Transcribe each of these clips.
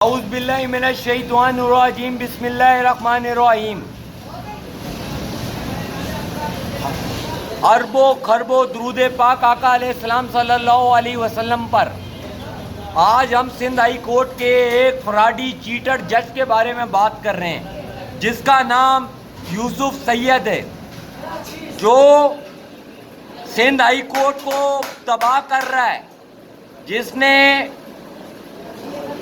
औज़ुबिल्लाहिमिनश्शैतानिर्रजीम बिस्मिल्लाहिर्रहमानिर्रहीम। अरबों खरबों दुरूद पाक आका अलैहिस्सलाम सल्लल्लाहु अलैहि वसल्लम पर। आज हम सिंध हाई कोर्ट के एक फ्रॉडी चीटर जज के बारे में बात कर रहे हैं जिसका नाम यूसुफ सैयद है, जो सिंध हाई कोर्ट को तबाह कर रहा है, जिसने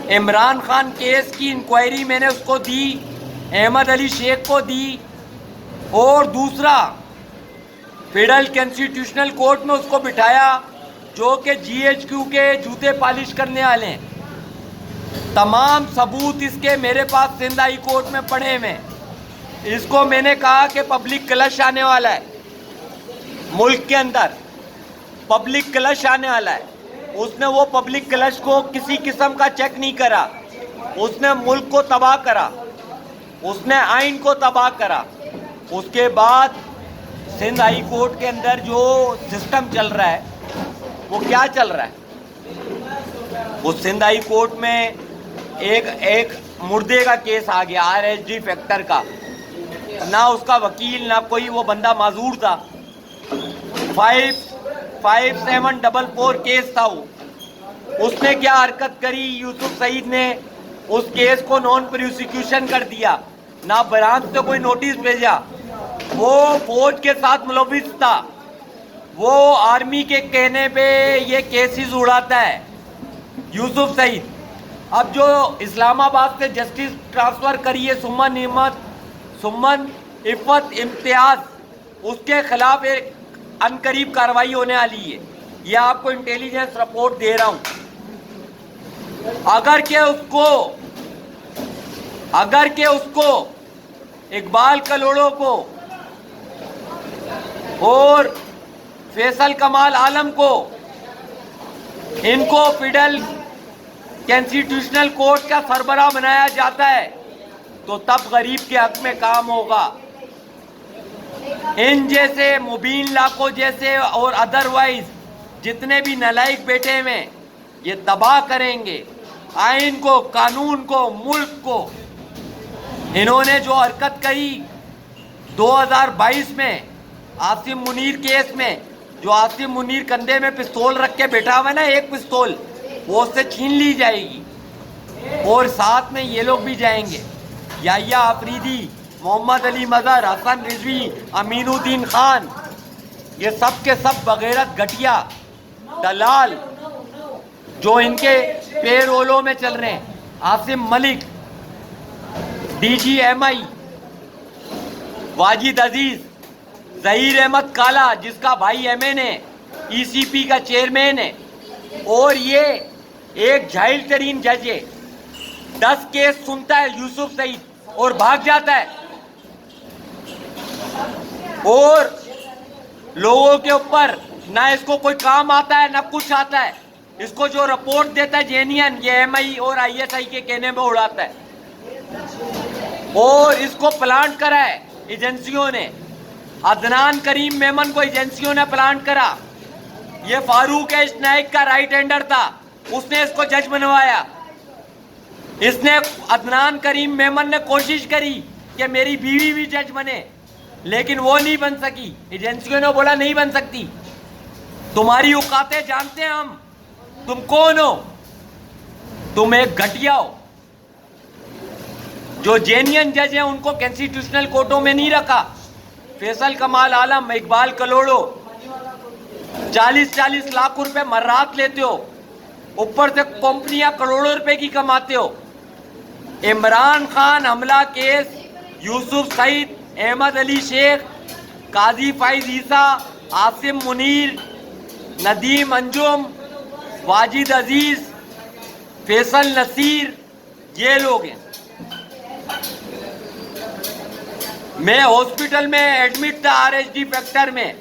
इमरान खान केस की इंक्वायरी मैंने उसको दी, अहमद अली शेख को दी, और दूसरा फेडरल कॉन्स्टिट्यूशनल कोर्ट में उसको बिठाया जो कि जीएचक्यू के जूते पॉलिश करने वाले हैं। तमाम सबूत इसके मेरे पास सिंध हाई कोर्ट में पड़े हुए हैं। इसको मैंने कहा कि पब्लिक क्लश आने वाला है, मुल्क के अंदर पब्लिक क्लश आने वाला है। उसने वो पब्लिक क्लश को किसी किस्म का चेक नहीं करा, उसने मुल्क को तबाह करा, उसने आइन को तबाह करा। उसके बाद सिंध हाई कोर्ट के अंदर जो सिस्टम चल रहा है वो क्या चल रहा है, उस सिंध हाई कोर्ट में एक मुर्दे का केस आ गया, आरएसडी फैक्टर का। ना उसका वकील ना कोई वो बंदा माजूर था। 5744 केस था वो। उसने क्या हरकत करी, यूसुफ सईद ने उस केस को नॉन प्रोसिक्यूशन कर दिया, ना ब्रांच से कोई नोटिस भेजा। वो फौज के साथ मुलविस था, वो आर्मी के कहने पे ये केसेस उड़ाता है यूसुफ सईद। अब जो इस्लामाबाद से जस्टिस ट्रांसफर करी है सुमन इफ़त इम्तियाज, उसके खिलाफ एक अनकरीब कार्रवाई होने वाली है। यह आपको इंटेलिजेंस रिपोर्ट दे रहा हूं। अगर के उसको इकबाल कलोड़ो को और फैसल कमाल आलम को, इनको फेडरल कॉन्स्टिट्यूशनल कोर्ट का सरबराह बनाया जाता है तो तब गरीब के हक में काम होगा। इन जैसे मुबीन लाखों जैसे और अदरवाइज जितने भी नालायक बैठे में ये तबाह करेंगे आइन को, कानून को, मुल्क को। इन्होंने जो हरकत करी 2022 में आसिम मुनीर केस में, जो आसिम मुनीर कंधे में पिस्तौल रख के बैठा हुआ है ना, एक पिस्तौल, वो उससे छीन ली जाएगी और साथ में ये लोग भी जाएंगे, याहिया आफरीदी, मोहम्मद अली मजहर, हसन रिजवी, अमीनुद्दीन खान। ये सब के सब बगैरत घटिया दलाल जो इनके पेरोलों में चल रहे हैं। आसिम मलिक, DGMI, वाजिद अजीज, जहीर अहमद काला जिसका भाई MN है, ECP का चेयरमैन है, और ये एक जाहिल तरीन जज है। 10 केस सुनता है यूसुफ सईद और भाग जाता है, और लोगों के ऊपर ना इसको कोई काम आता है ना कुछ आता है। इसको जो रिपोर्ट देता है जेनियन, ये MI और ISI के कहने में उड़ाता है। और इसको प्लांट करा है एजेंसियों ने। अदनान करीम मेमन को एजेंसियों ने प्लांट करा। ये फारूक एच नाइक का राइट हैंडर था, उसने इसको जज बनवाया। इसने अदनान करीम मेमन ने कोशिश करी कि मेरी बीवी भी जज बने, लेकिन वो नहीं बन सकी। एजेंसियों ने बोला नहीं बन सकती, तुम्हारी औकातें जानते हैं हम, तुम कौन हो, तुम एक घटिया हो। जो जेनियन जज हैं उनको कॉन्स्टिट्यूशनल कोर्टों में नहीं रखा। फैसल कमाल आलम, इकबाल कलोड़ो 40-40 लाख रुपए मर्रात लेते हो, ऊपर से कंपनियां करोड़ों रुपए की कमाते हो। इमरान खान हमला केस, यूसुफ सईद, अहमद अली शेख, काजी फाइज ईसा, आसिम मुनीर, नदीम अंजुम, वाजिद अजीज, फैसल नसीर, ये लोग हैं। मैं हॉस्पिटल में एडमिट था RSD फैक्टर में।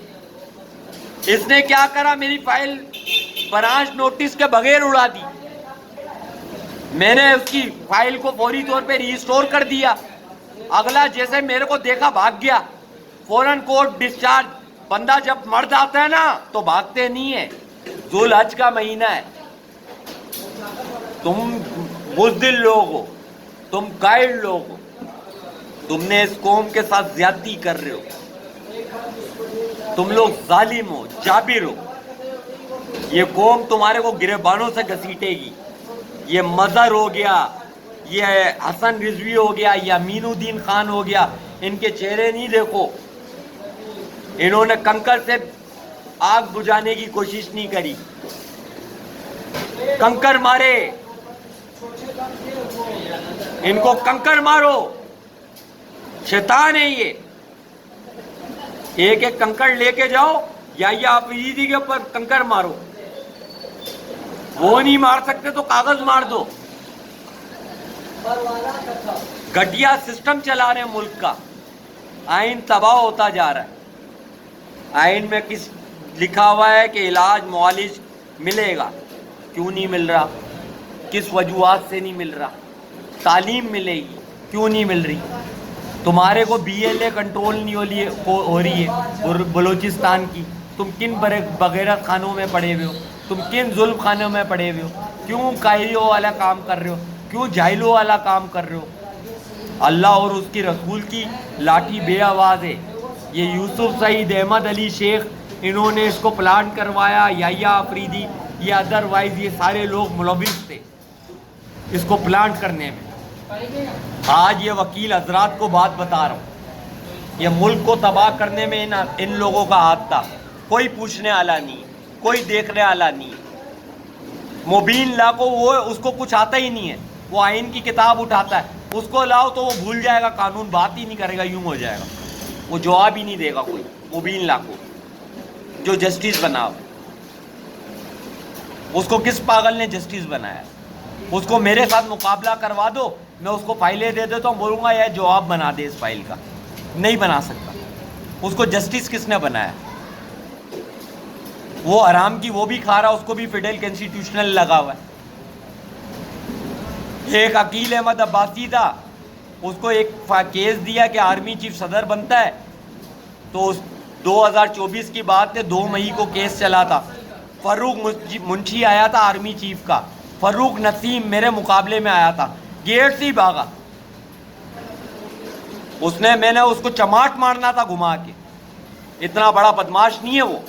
इसने क्या करा, मेरी फाइल ब्रांच नोटिस के बगैर उड़ा दी। मैंने उसकी फाइल को फौरी तौर पे रिस्टोर कर दिया। अगला जैसे मेरे को देखा भाग गया, फौरन कोर्ट डिस्चार्ज। बंदा जब मर जाता है ना तो भागते नहीं है। जुल हज का महीना है, तुम बुज़दिल लोग हो, तुम कायर लोग हो, तुमने इस कौम के साथ ज्यादती कर रहे हो, तुम लोग जालिम हो, जाबिर हो। ये कौम तुम्हारे को गिरबानों से घसीटेगी। ये मजहर हो गया, ये हसन रिजवी हो गया, ये अमीनुद्दीन खान हो गया, इनके चेहरे नहीं देखो। इन्होंने कंकर से आग बुझाने की कोशिश नहीं करी, कंकर मारे, इनको कंकर मारो। शैतान है ये। एक एक कंकड़ लेके जाओ या आप ईदी के ऊपर कंकर मारो। वो नहीं मार सकते तो कागज मार दो। घटिया सिस्टम चला रहे हैं मुल्क का। आइन तबाह होता जा रहा है। आइन में किस लिखा हुआ है कि इलाज मुआलिज मिलेगा, क्यों नहीं मिल रहा? किस वजूहात से नहीं मिल रहा? तालीम मिलेगी, क्यों नहीं मिल रही? तुम्हारे को BLA कंट्रोल नहीं हो रही है बलूचिस्तान की। तुम किन बगैरत खानों में पड़े हुए हो? तुम किन जुल्म खानों में पड़े हुए हो? क्यों कायरियों वाला काम कर रहे हो? क्यों जाहिलों वाला काम कर रहे हो? अल्लाह और उसकी रसूल की लाठी बेआवाज़ है। ये यूसुफ सईद, अहमद अली शेख, इन्होंने इसको प्लान करवाया। याह्या अफरीदी, ये अदरवाइज ये सारे लोग मुलविस थे इसको प्लान करने में। आज ये वकील हजरात को बात बता रहा हूँ, ये मुल्क को तबाह करने में इन लोगों का हाथ था। कोई पूछने वाला नहीं, कोई देखने वाला नहीं। मुबीन ला को वो उसको कुछ आता ही नहीं है। वो आइन की किताब उठाता है, उसको लाओ तो वो भूल जाएगा कानून, बात ही नहीं करेगा, यूं हो जाएगा। वो जवाब ही नहीं देगा कोई मुबीन ला को जो जस्टिस बनाओ। उसको किस पागल ने जस्टिस बनाया? उसको मेरे साथ मुकाबला करवा दो, मैं उसको फाइलें दे देता हूँ, बोलूँगा यह जवाब बना दे इस फाइल का। नहीं बना सकता। उसको जस्टिस किसने बनाया? वो हराम की वो भी खा रहा, उसको भी फेडरल कॉन्स्टिट्यूशनल लगा हुआ है। एक अकील अहमद अब्बासी था, उसको एक केस दिया कि आर्मी चीफ सदर बनता है, तो 2024 की बात है, 2 मई को केस चला था। फरूक मुंशी आया था आर्मी चीफ का, फरूक नसीम मेरे मुकाबले में आया था, गेट से ही भागा। मैंने उसको चमाट मारना था घुमा के। इतना बड़ा बदमाश नहीं है वो।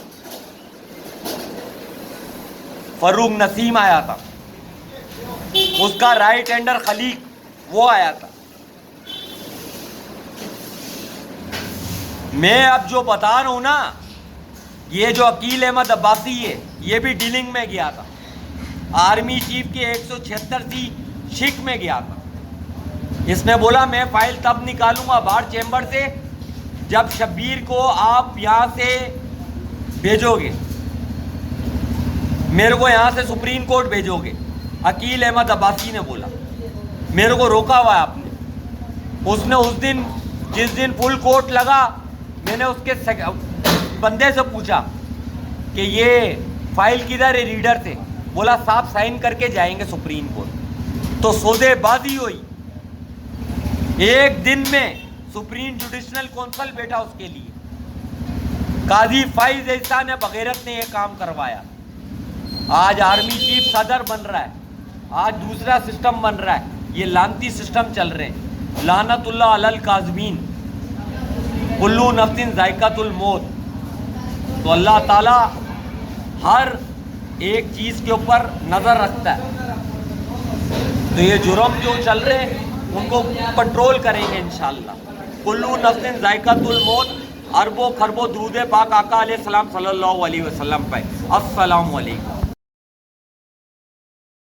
फरूक नसीम आया था, उसका राइट हैंडर खलीक वो आया था। मैं अब जो बता रहा हूं ना, ये जो अकील अहमद अब्बासी है, ये भी डीलिंग में गया था। आर्मी चीफ के 176 शिक में गया था। इसने बोला मैं फाइल तब निकालूंगा बार चैम्बर से जब शब्बीर को आप यहां से भेजोगे, मेरे को यहां से सुप्रीम कोर्ट भेजोगे। अकील अहमद अब्बासी ने बोला, मेरे को रोका हुआ है आपने। उसने उस दिन जिस दिन फुल कोर्ट लगा, मैंने उसके बंदे से पूछा कि ये फाइल किधर है रीडर से? बोला साहब साइन करके जाएंगे सुप्रीम कोर्ट। तो सौदेबाजी हुई। एक दिन में सुप्रीम जुडिशनल काउंसिल बैठा उसके लिए। काजी फाइज ऐसा ने बगैरत ने यह काम करवाया। आज आर्मी चीफ सदर बन रहा है, आज दूसरा सिस्टम बन रहा है। ये लानती सिस्टम चल रहे हैं। लानतुल्लाह अलल काज़मीन, कुल्लू नफ्सिन ज़ायक़तुल मौत। तो अल्लाह ताला हर एक चीज़ के ऊपर नज़र रखता है। तो ये जुर्म जो चल रहे हैं उनको कंट्रोल करेंगे इंशाअल्लाह। कुल्लू नफ्सिन ज़ायक़तुल मौत, अरबों खरबों दुरूद पाक आका अलैहिस्सलाम सल्लल्लाहु अलैहि वसल्लम पे। अस्सलामु अलैकुम।